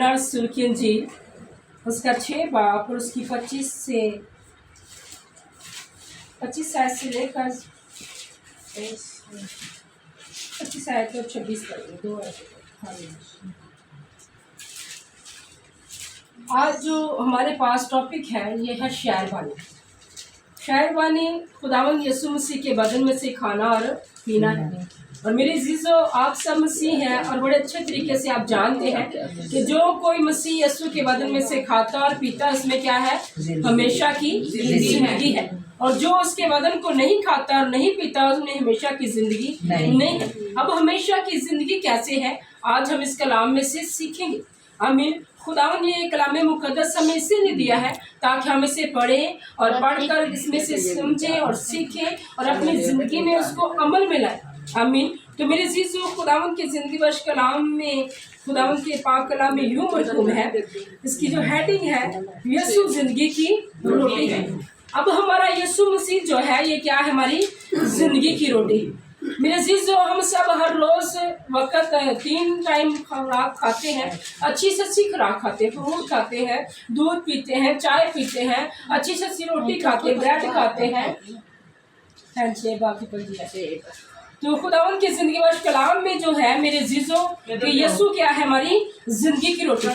यूहन्ना रसूल की इंजील उसका 6 बाब और उसकी 25 आयत से लेकर 25 आयत और 26 तक 2 आयत। आज जो हमारे पास टॉपिक है ये है शायरबानी। शायरबानी खुदावंद यीशु मसीह के बदन में से खाना और पीना है। और मेरे अजीजों, आप सब मसीह हैं और बड़े अच्छे तरीके से आप जानते हैं कि जो कोई मसीह यीशु के बदन में से खाता और पीता उसमें क्या है, हमेशा की जिंदगी है। और जो उसके बदन को नहीं खाता और नहीं पीता उसमें हमेशा की जिंदगी नहीं है। अब हमेशा की जिंदगी कैसे है, आज हम इस कलाम में से सीखेंगे। आमीन। खुदावंद ने ये कलाम मुकद्दस हमें इसीलिए दिया है ताकि हम इसे पढ़ें और पढ़कर इसमें से समझें और सीखें और अपनी ज़िंदगी में उसको अमल में लाएं। आमीन। तो मेरे अजीज़ों, खुदावंद के ज़िंदगी बख्श कलाम में, खुदावंद के पाक कलाम में यूँ मरकूम है, इसकी जो हेडिंग है यीशु ज़िंदगी की रोटी है। अब हमारा यीशु मसीह जो है ये क्या है, हमारी ज़िंदगी की रोटी। मेरे अजीज़ों, हम सब हर रोज़ वक्त 3 टाइम खुराक खाते हैं, अच्छी से अच्छी खुराक खाते हैं, फ्रूट खाते हैं, दूध पीते हैं, चाय पीते हैं, अच्छी से अच्छी रोटी खाते हैं, ब्रेड खाते हैं, बाकी पर। तो खुदावंद की ज़िंदगी बख्श कलाम में जो है मेरे अजीज़ों कि यीशु क्या है, हमारी ज़िंदगी की रोटी।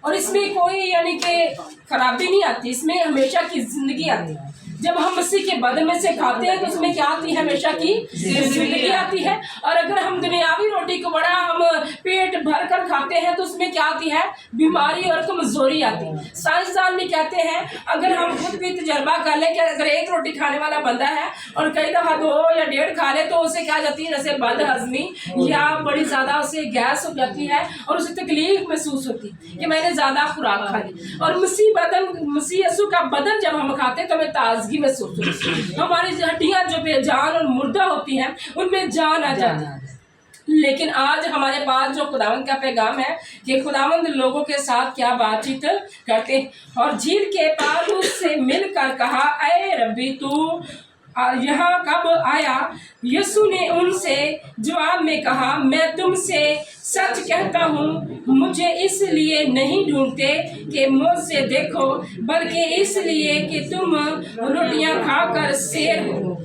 और इसमें कोई यानी कि खराबी नहीं आती, इसमें हमेशा की ज़िंदगी आती है। जब हम मसीह के बदन में से खाते हैं तो उसमें क्या आती है, हमेशा की जिंदगी आती है। और अगर हम दुनियावी रोटी को बड़ा हम पेट भर कर खाते हैं तो उसमें क्या आती है, बीमारी और कमजोरी आती है। साइंसदान भी कहते हैं अगर हम खुद भी तजर्बा कर लें कि अगर एक रोटी खाने वाला बंदा है और कई दफ़ा 2 या 1.5 खा ले तो उसे क्या जाती है, जैसे बदहजमी या बड़ी ज़्यादा उसे गैस हो जाती है और उसे तकलीफ महसूस होती है कि मैंने ज़्यादा खुराक खा ली। और मसीह यीशु का बदन जब हम खाते हैं तो हमें ताजगी महसूस होती है, हमारी हड्डियां जो बेजान और मुर्दा होती हैं उनमें जान आ जाती है। लेकिन आज हमारे पास जो खुदावंद का पैगाम है कि खुदावंद लोगों के साथ क्या बातचीत करते हैं। और झील के पार उससे मिलकर कहा, ऐ रब्बी तू यहाँ कब आया? यीशु ने उनसे जवाब में कहा, मैं तुमसे सच कहता हूँ, मुझे इसलिए नहीं ढूंढते कि मुझसे देखो, बल्कि इसलिए कि तुम रोटियां खाकर शेर हो।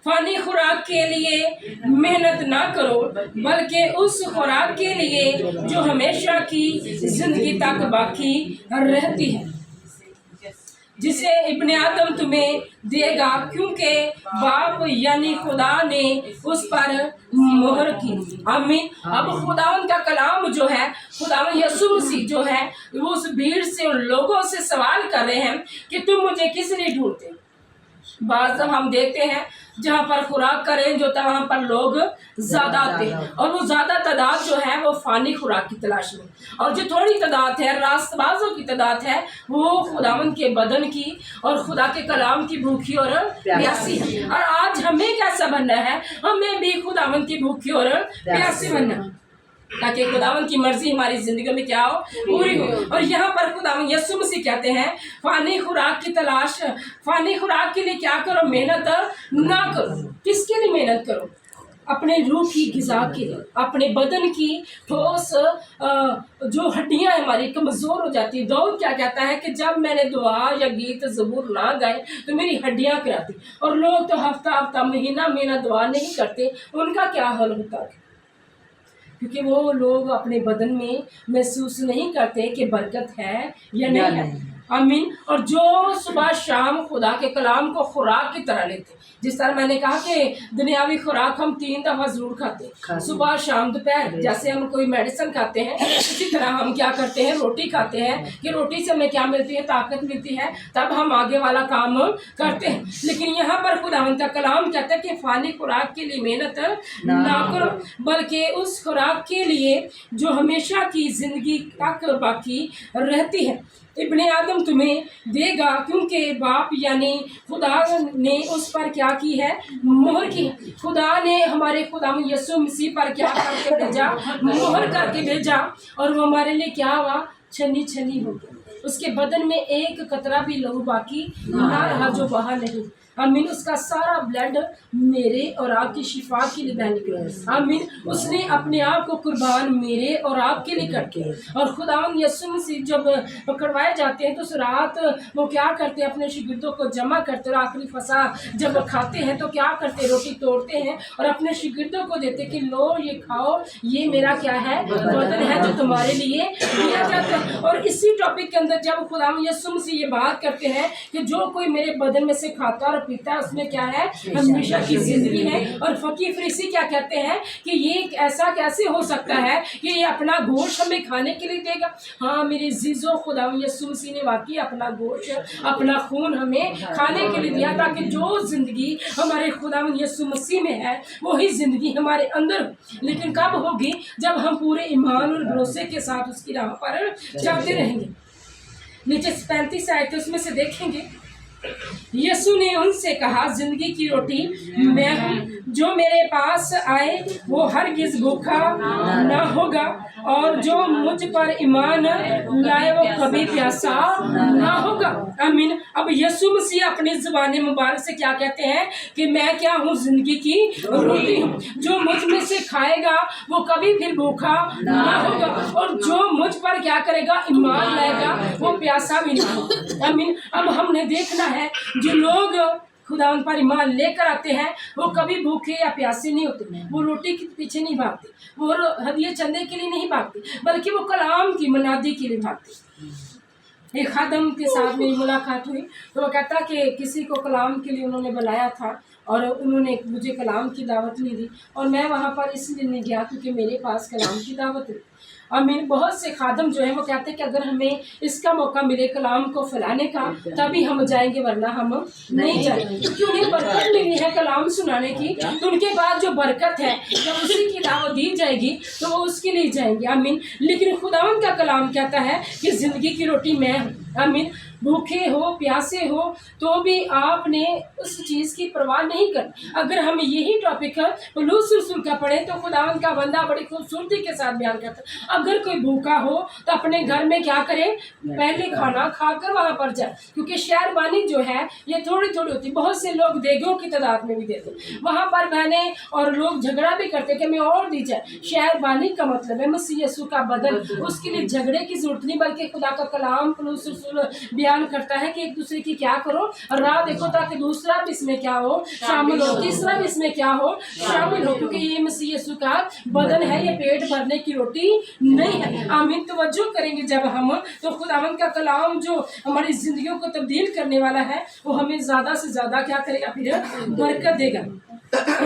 फानी खुराक के लिए मेहनत ना करो, बल्कि उस खुराक के लिए जो हमेशा की जिंदगी तक बाकी रहती है, जिसे इब्ने आदम तुम्हें देगा, क्योंकि बाप यानी खुदा ने उस पर मोहर की। आमीन। अब खुदावंद का कलाम जो है, खुदावंद यीशु मसीह जो है वो उस भीड़ से, उन लोगों से सवाल कर रहे हैं कि तुम मुझे किस लिए ढूंढते। बात जब हम देखते हैं जहाँ पर खुराक का रेंज होता है वहाँ पर लोग ज़्यादा आते हैं और वो ज़्यादा तादाद जो है वो फानी खुराक की तलाश में, और जो थोड़ी तादाद है, रास्तबाजों की तादाद है, वो खुदावंद के बदन की और खुदा के कलाम की भूखी और प्यासी है। और आज हमें कैसा बनना है, हमें भी खुदावंद की भूखी और प्यासी बनना, ताकि खुदावंद की मर्जी हमारी जिंदगी में क्या हो, पूरी हो। और यहाँ पर खुदावंद यीशु मसीह कहते हैं फानी खुराक की तलाश, फानी खुराक के लिए क्या करो, मेहनत ना करो। किसके लिए मेहनत करो? अपने रूह की ग़िज़ा के लिए, अपने बदन की ठोस जो हड्डियाँ हमारी कमज़ोर हो जाती है। दाऊद क्या कहता है कि जब मैंने दुआ या गीत ज़बूर ना गाए तो मेरी हड्डियाँ कराती। और लोग तो हफ्ता महीना दुआ नहीं करते, उनका क्या हाल होता है, क्योंकि वो लोग अपने बदन में महसूस नहीं करते कि बरकत है या नहीं है। आमीन। और जो सुबह शाम खुदा के कलाम को खुराक की तरह लेते, जिस तरह मैंने कहा कि दुनियावी खुराक हम 3 दफ़ा ज़रूर खाते हैं, सुबह शाम दोपहर। जैसे हम कोई मेडिसिन खाते हैं इसी तरह हम क्या करते हैं, रोटी खाते हैं कि रोटी से हमें क्या मिलती है, ताकत मिलती है, तब हम आगे वाला काम करते हैं। लेकिन यहाँ पर खुदावंद का कलाम कहता है कि फानी खुराक के लिए मेहनत ना करो, बल्कि उस खुराक के लिए जो हमेशा की ज़िंदगी तक बाकी रहती है। इब्ने आदम तुम्हें देगा, क्योंकि बाप यानी खुदा ने उस पर क्या की है, मोहर की। खुदा ने हमारे खुदा यीशु मसीह पर क्या करके भेजा, मोहर करके भेजा, और वो हमारे लिए क्या हुआ, छनी हो गया। उसके बदन में एक कतरा भी लहू बाकी ना रहा जो बहा नहीं। आमीन, उसका सारा ब्लड मेरे और आपकी शिफा के लिए बह निकला। आमीन, उसने अपने आप को कुर्बान मेरे और आपके लिए करके, और खुदावंद यीशु मसीह जब पकड़वाए जाते हैं तो उस रात वो क्या करते हैं, अपने शिगिर्दों को जमा करते, और आखिरी फसा जब खाते हैं तो क्या करते, रोटी तोड़ते हैं और अपने शिगिर्दों को देते कि लो ये खाओ, ये मेरा क्या है, बदन है जो तुम्हारे लिए दिया जाता है। और इसी टॉपिक के अंदर जब खुदावंद यीशु मसीह ये बात करते हैं कि जो कोई मेरे बदन में से खाता और पीता है उसमें क्या है, हमेशा की जिंदगी है। और फकीर फरीसी क्या कहते हैं कि ये ऐसा कैसे हो सकता है कि ये अपना गोश्त हमें खाने के लिए देगा। हाँ मेरे जीजो, खुदावंद यीशु मसीह ने वाकई अपना गोश्त, अपना खून हमें खाने के लिए दिया, ताकि जो जिंदगी हमारे खुदावंद यीशु मसीह में है वही जिंदगी हमारे अंदर हो। लेकिन कब होगी, जब हम पूरे ईमान और भरोसे के साथ उसकी राह पर चलते रहेंगे। नीचे 35 आयत उसमें से देखेंगे, यीशु ने उनसे कहा, जिंदगी की रोटी मैं हूँ, जो मेरे पास आए वो हरगिज भूखा ना होगा, और जो मुझ पर ईमान लाए वो कभी प्यासा ना होगा। आमीन। अब यीशु मसीह अपनी ज़ुबान मुबारक से क्या कहते हैं कि मैं क्या हूँ, जिंदगी की रोटी हूँ, जो मुझ में से खाएगा वो कभी फिर भूखा ना होगा, और जो मुझ पर क्या करेगा, ईमान लाएगा, वो प्यासा भी ना होगा। आमीन। अब हमने देखना है जो लोग खुदा उन पर ईमान लेकर आते हैं वो कभी भूखे या प्यासे नहीं होते, वो रोटी के पीछे नहीं भागते, वो हदिये चंदे के लिए नहीं भागते, बल्कि वो कलाम की मनादी के लिए भागते। एक खादम के साथ मेरी मुलाकात हुई तो वो कहता कि किसी को कलाम के लिए उन्होंने बुलाया था और उन्होंने मुझे कलाम की दावत नहीं दी, और मैं वहाँ पर इसलिए नहीं गया क्योंकि मेरे पास कलाम की दावत है। आमीन। बहुत से खादम जो है वो कहते हैं कि अगर हमें इसका मौका मिले कलाम को फैलाने का तभी हम जाएंगे, वरना हम नहीं जाएंगे, क्योंकि उन्हें बरकत मिली है कलाम सुनाने की, तो उनके बाद जो बरकत है जब उसी की दावत दी जाएगी तो वो उसके लिए जाएंगे। आमीन। लेकिन खुदावन का कलाम कहता है कि ज़िंदगी की रोटी मैं हूँ। आमीन। भूखे हो प्यासे हो तो भी आपने उस चीज़ की परवाह नहीं करनी। अगर हम यही टॉपिक पौलुस रसूल का पढ़ें तो खुदावंद का बंदा बड़ी खूबसूरती के साथ बयान करता है, अगर कोई भूखा हो तो अपने घर में क्या करे, पहले खाना खाकर वहाँ पर जाए, क्योंकि शहरबानी जो है ये थोड़ी थोड़ी होती, बहुत से लोग देगों की तादाद में भी देते, वहाँ पर बहने और लोग झगड़ा भी करते कि हमें और दी जाए। शहरबानी का मतलब है मसीह यीशु का बदन, उसके लिए झगड़े की जरूरत नहीं, बल्कि खुदा का कलाम पौलुस रसूल बयान करता है कि एक दूसरे की क्या करो और राह देखो, ताकि दूसरा भी इसमें क्या हो, शामिल हो, तीसरा भी इसमें क्या हो, शामिल हो, क्योंकि ये मसीह यीशु का बदन है, ये पेट भरने की रोटी नहीं है। आमीन। तवज्जो करेंगे जब हम, तो खुदावंद का कलाम जो हमारी जिंदगियों को तब्दील करने वाला है वो हमें ज्यादा से ज्यादा क्या करेगा, फिर बरकत देगा।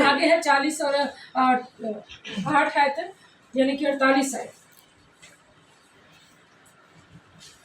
आगे है 40 और 8 आयत यानी कि 48 आयत।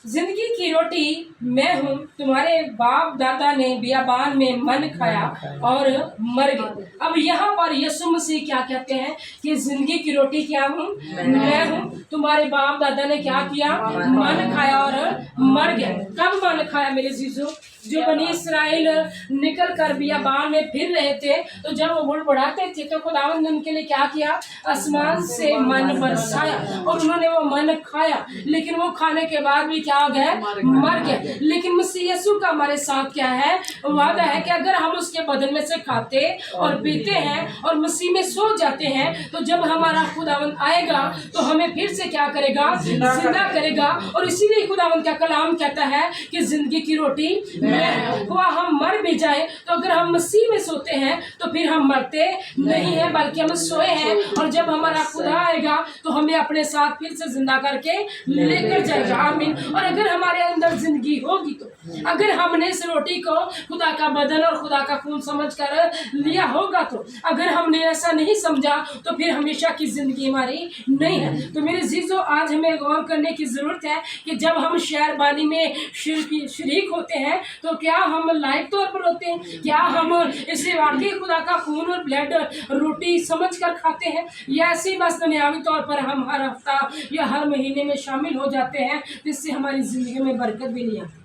जिंदगी की रोटी मैं हूँ, तुम्हारे बाप दादा ने बियाबान में मन खाया और मर गए। अब यहाँ पर यीशु मसीह क्या कहते हैं कि जिंदगी की रोटी क्या हूँ, मैं हूँ, तुम्हारे बाप दादा ने क्या किया, मन खाया और मर गया। कब मन खाया मेरे जीजो, जो बनी इसराइल निकल कर बियाबान में फिर रहे थे, तो जब वो बुड़बुड़ाते थे तो खुदावंद ने उनके लिए क्या किया, आसमान से मन बरसाया और उन्होंने वो मन खाया, लेकिन वो खाने के बाद भी क्या हो गए, मर गए। लेकिन मसीह यीशु का हमारे साथ क्या है, वादा है कि अगर हम उसके बदन में से खाते और पीते हैं और मसीह में सो जाते हैं, तो जब हमारा खुदावंद आएगा तो हमें फिर से क्या करेगा, जिंदा करेगा। और इसीलिए खुदावंद का कलाम कहता है कि जिंदगी की रोटी हुआ, हम मर भी जाए तो अगर हम मसीह में सोते हैं तो फिर हम मरते नहीं हैं, बल्कि हम सोए हैं, और जब हमारा खुदा आएगा तो हमें अपने साथ फिर से जिंदा करके लेकर जाएगा। आमीन। और अगर हमारे अंदर जिंदगी होगी तो, अगर हमने इस रोटी को खुदा का बदन और खुदा का खून समझ कर लिया होगा, तो अगर हमने ऐसा नहीं समझा तो फिर हमेशा की जिंदगी हमारी नहीं है। तो मेरे जीजो, आज हमें गौर करने की जरूरत है कि जब हम शहरबानी में शरीक होते हैं तो क्या हम लाइव तौर पर होते हैं, क्या हम इसे वाकई खुदा का खून और ब्लड रोटी समझ कर खाते हैं, या ऐसे बस दुनियावी तौर पर हम हर हफ्ता या हर महीने में शामिल हो जाते हैं, जिससे हमारी ज़िंदगी में बरकत भी नहीं आती।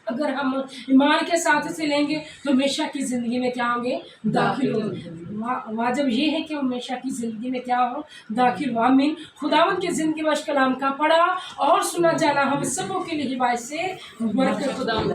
अगर हम ईमान के साथ इसे लेंगे तो हमेशा की ज़िंदगी में क्या होंगे, दाखिल होंगे। वाजब ये है कि हमेशा की ज़िंदगी में क्या हो, दाखिल हो। आमीन। खुदावंद की ज़िंदगी बश कलाम का पढ़ा और सुना जाना हम सबों के लिए हिदायत से बरकत खुदा